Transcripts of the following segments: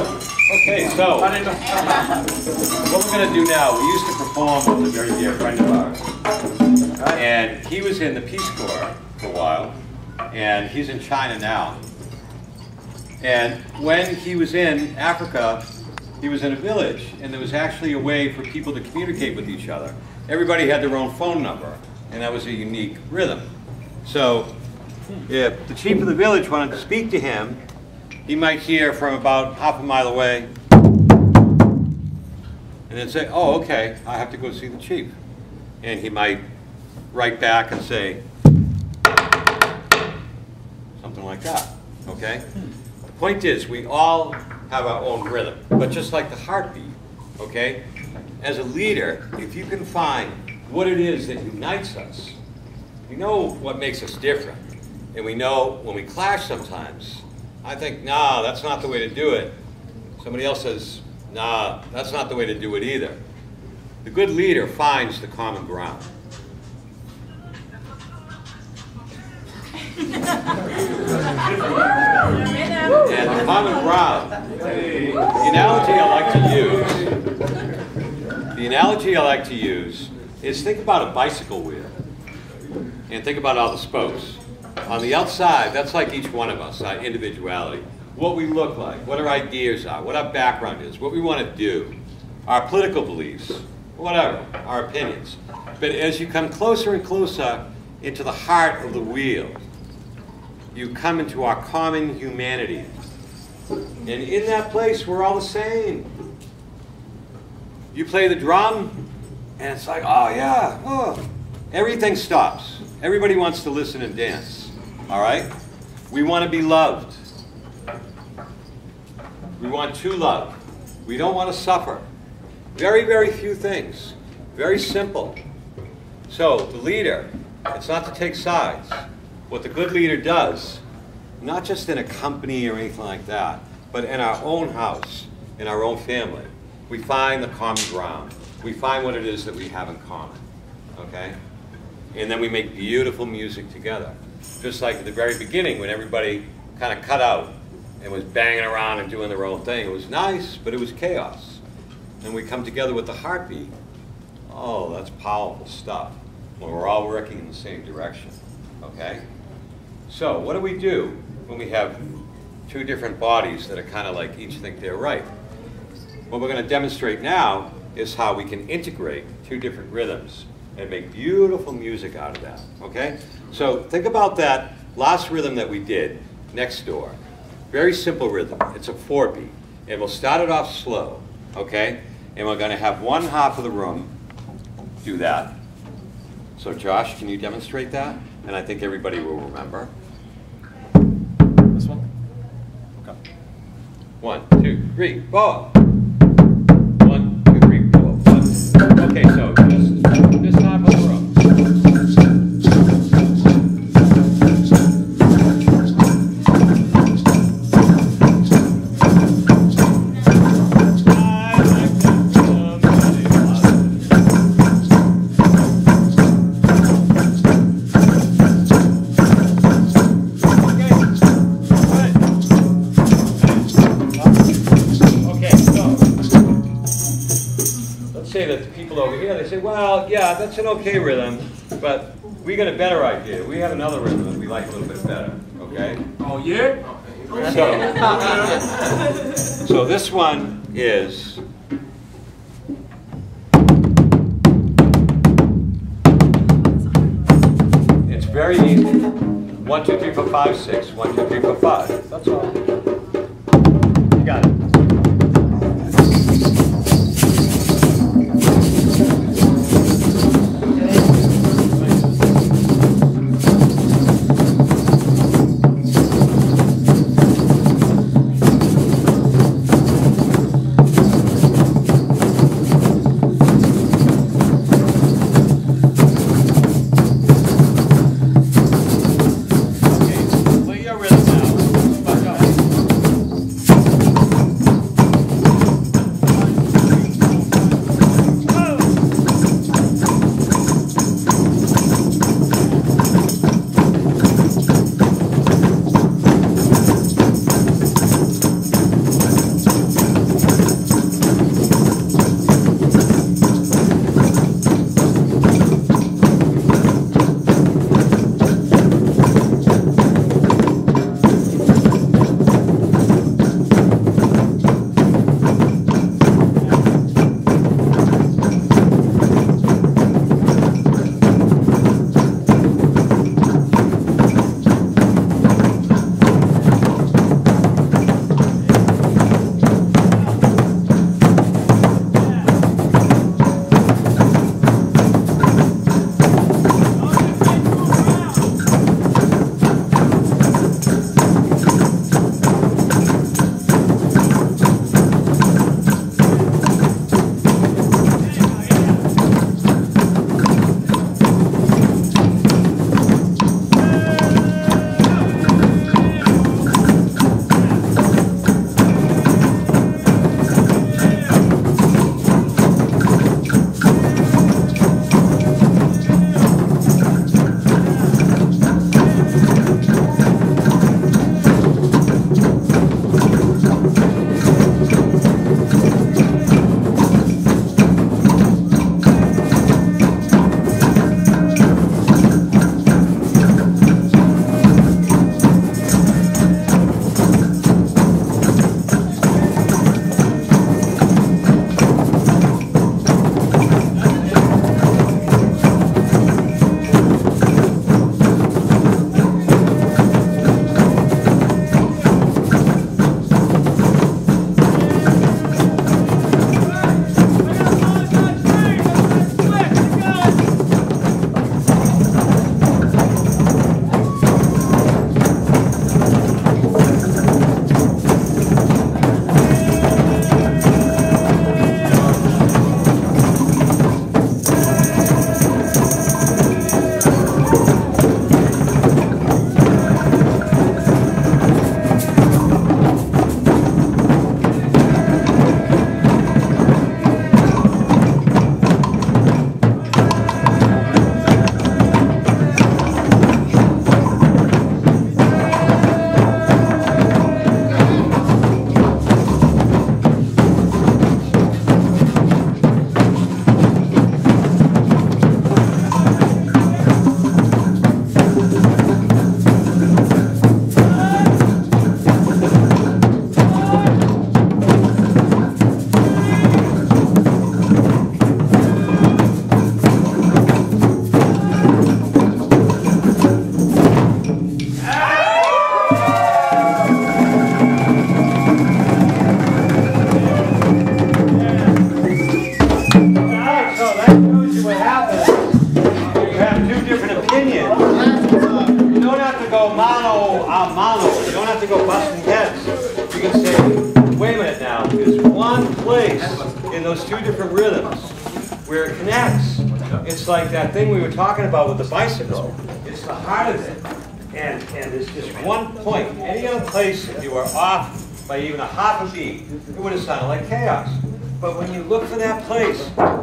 Okay, so what we're going to do now, we used to perform with a very dear friend of ours, and he was in the Peace Corps for a while, and he's in China now. And when he was in Africa, he was in a village, and there was actually a way for people to communicate with each other. Everybody had their own phone number, and that was a unique rhythm. So if the chief of the village wanted to speak to him, he might hear from about half a mile away, and then say, oh, okay, I have to go see the chief. And he might write back and say, something like that, okay? The point is, we all have our own rhythm, but just like the heartbeat, okay? As a leader, if you can find what it is that unites us, we know what makes us different. And we know when we clash sometimes, I think, nah, that's not the way to do it. Somebody else says, nah, that's not the way to do it either. The good leader finds the common ground. And the common ground, the analogy I like to use is think about a bicycle wheel and think about all the spokes. On the outside, that's like each one of us, our individuality. What we look like, what our ideas are, what our background is, what we want to do, our political beliefs, whatever, our opinions. But as you come closer and closer into the heart of the wheel, you come into our common humanity. And in that place, we're all the same. You play the drum, and it's like, oh yeah, oh. Everything stops. Everybody wants to listen and dance, all right? We want to be loved. We want to love. We don't want to suffer. Very, very few things. Very simple. So the leader, it's not to take sides. What the good leader does, not just in a company or anything like that, but in our own house, in our own family, we find the common ground. We find what it is that we have in common, okay? And then we make beautiful music together. Just like at the very beginning when everybody kind of cut out and was banging around and doing their own thing. It was nice, but it was chaos. And we come together with the heartbeat. Oh, that's powerful stuff when we're all working in the same direction, okay? So what do we do when we have two different bodies that are kind of like each think they're right? What we're going to demonstrate now is how we can integrate two different rhythms and make beautiful music out of that, okay? So think about that last rhythm that we did next door. Very simple rhythm. It's a 4-beat. And we'll start it off slow, okay? And we're going to have one half of the room do that. So Josh, can you demonstrate that? And I think everybody will remember. This one? Okay. 1, 2, 3, 4. 1, 2, 3, 4. 1. Okay, so this half of the room. Well, yeah, that's an okay rhythm, but we got a better idea. We have another rhythm that we like a little bit better, okay? Oh, yeah? So this one is... It's very easy. 1, 2, 3, 4, 5, 6. 1, 2, 3, 4, 5. That's all. You got it. Play your rhythm now. place in those two different rhythms where it connects. It's like that thing we were talking about with the bicycle. It's the heart of it. And there's just one point. Any other place, if you were off by even a half a beat, it would have sounded like chaos. But when you look for that place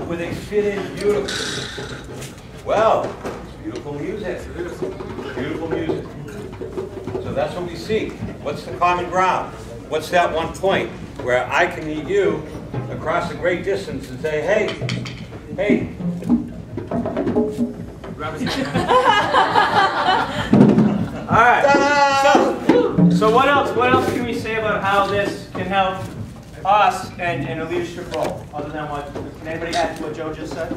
where they fit in beautifully, well, it's beautiful music. Beautiful music. So that's what we seek. What's the common ground? What's that one point where I can meet you across a great distance and say, hey, hey. All right. So what else? What else can we say about how this can help us and in a leadership role? Other than what? Can anybody add to what Joe just said?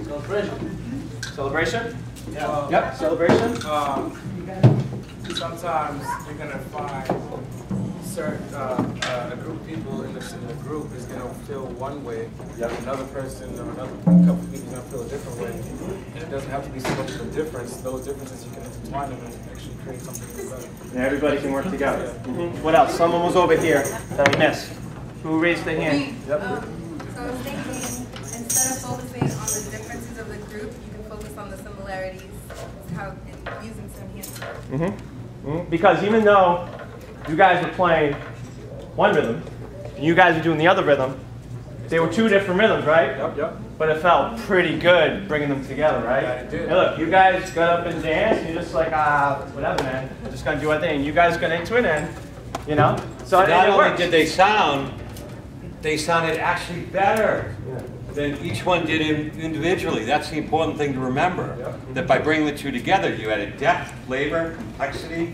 Celebration. Celebration? Yeah. Yep. Celebration. Sometimes you're gonna find certain a group of people in the group is gonna feel one way. Yep. Another person or another couple of people is gonna feel a different way. And it doesn't have to be so much of a difference. Those differences you can intertwine them and actually create something better. And everybody can work together. What else? Someone was over here that I missed. Who raised their hand? Yep. So I was thinking, instead of focusing on the differences of the group, you can focus on the similarities, how and using some hands. Because even though you guys were playing one rhythm, and you guys were doing the other rhythm, they were two different rhythms, right? Yep. But it felt pretty good bringing them together, right? Yeah, it did. Hey, look, you guys got up and danced, and you're just like, whatever, man. We're just gonna do our thing. And you guys got into it, and you know, so Not it only worked. did they sound, they sounded actually better than each one did individually. That's the important thing to remember. That by bringing the two together, you added depth, flavor, complexity,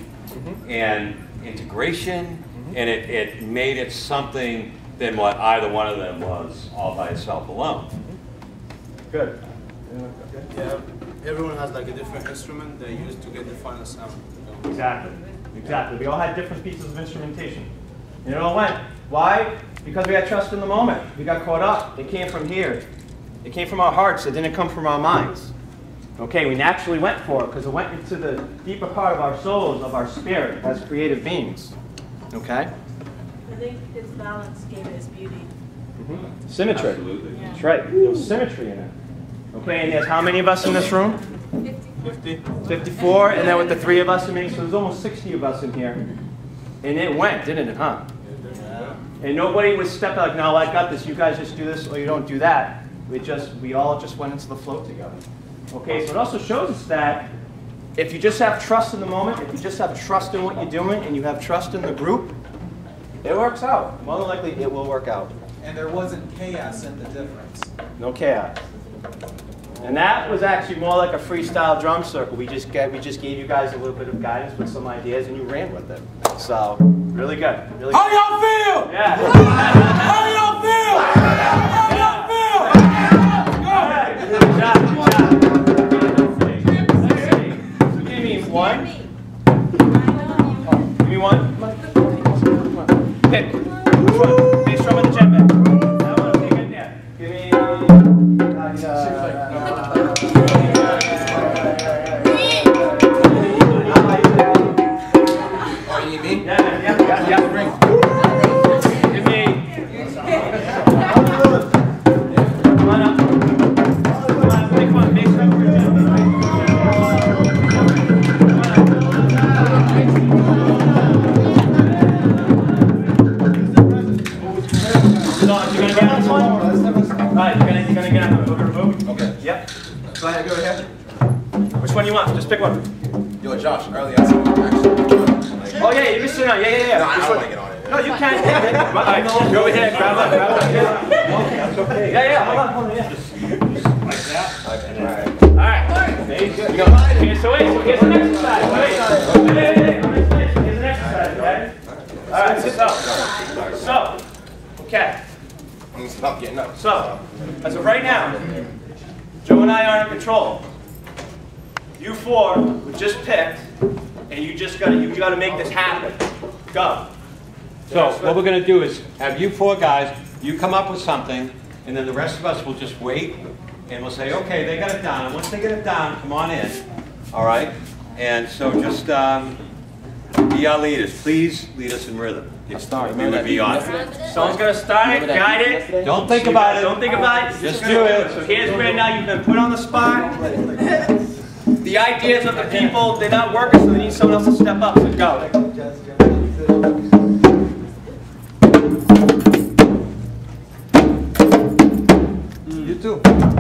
and integration, and it made it something than what either one of them was all by itself alone. Good. Yeah, everyone has like a different instrument they use to get the final sound. Exactly. Exactly. We all had different pieces of instrumentation. And it all went. Why? Because we had trust in the moment. We got caught up. It came from here. It came from our hearts. It didn't come from our minds. Okay, we naturally went for it because it went into the deeper part of our souls, of our spirit as creative beings. Okay? I think its balance gave it its beauty. Symmetry. Absolutely. That's right. There was symmetry in it. Okay, and there's how many of us in this room? 50. 54, and then with the 3 of us, so there's almost 60 of us in here. And it went, didn't it, huh? And nobody was stepping like, no, I got this, you guys just do this, or you don't do that. We all just went into the flow together. Okay, so it also shows us that if you just have trust in the moment, if you just have trust in what you're doing, and you have trust in the group, it works out. More than likely, it will work out. And there wasn't chaos in the difference. No chaos. And that was actually more like a freestyle drum circle. We just gave you guys a little bit of guidance with some ideas, and you ran with it. So, really good. Really good. How y'all feel? Yeah. How y'all feel? How y'all feel? All right. Good job. Let's see. So give me one. Give me one. Come on. Pick. Which one? Bass drum or the djembe? That one. Okay, good. Yeah. Give me. Just pick one. Yo, Josh, earlier I said actually. Oh yeah, you can sit down. Yeah. No, I don't want to get on it. No, you can. All right, go over here, grab it. Okay, that's okay. Yeah, hold on, yeah. Just like that. All right. Okay, so here's an exercise. Wait. Here's an exercise, okay? All right, so, okay. I'm gonna stop getting up. So, as of right now, Joe and I are in control. You 4 were just picked, and you gotta make this happen. Go. So what we're going to do is have you 4 guys, you come up with something, and then the rest of us will just wait, and we'll say, okay, they got it down. And once they get it down, come on in. All right? And so just be our leaders. Please lead us in rhythm. we would be on. Someone's gonna start it, guide it. Don't think about it. Don't think about it. Just do it. So here's where now you've been put on the spot. The ideas of the people, they're not working, so they need someone else to step up. So go. You too.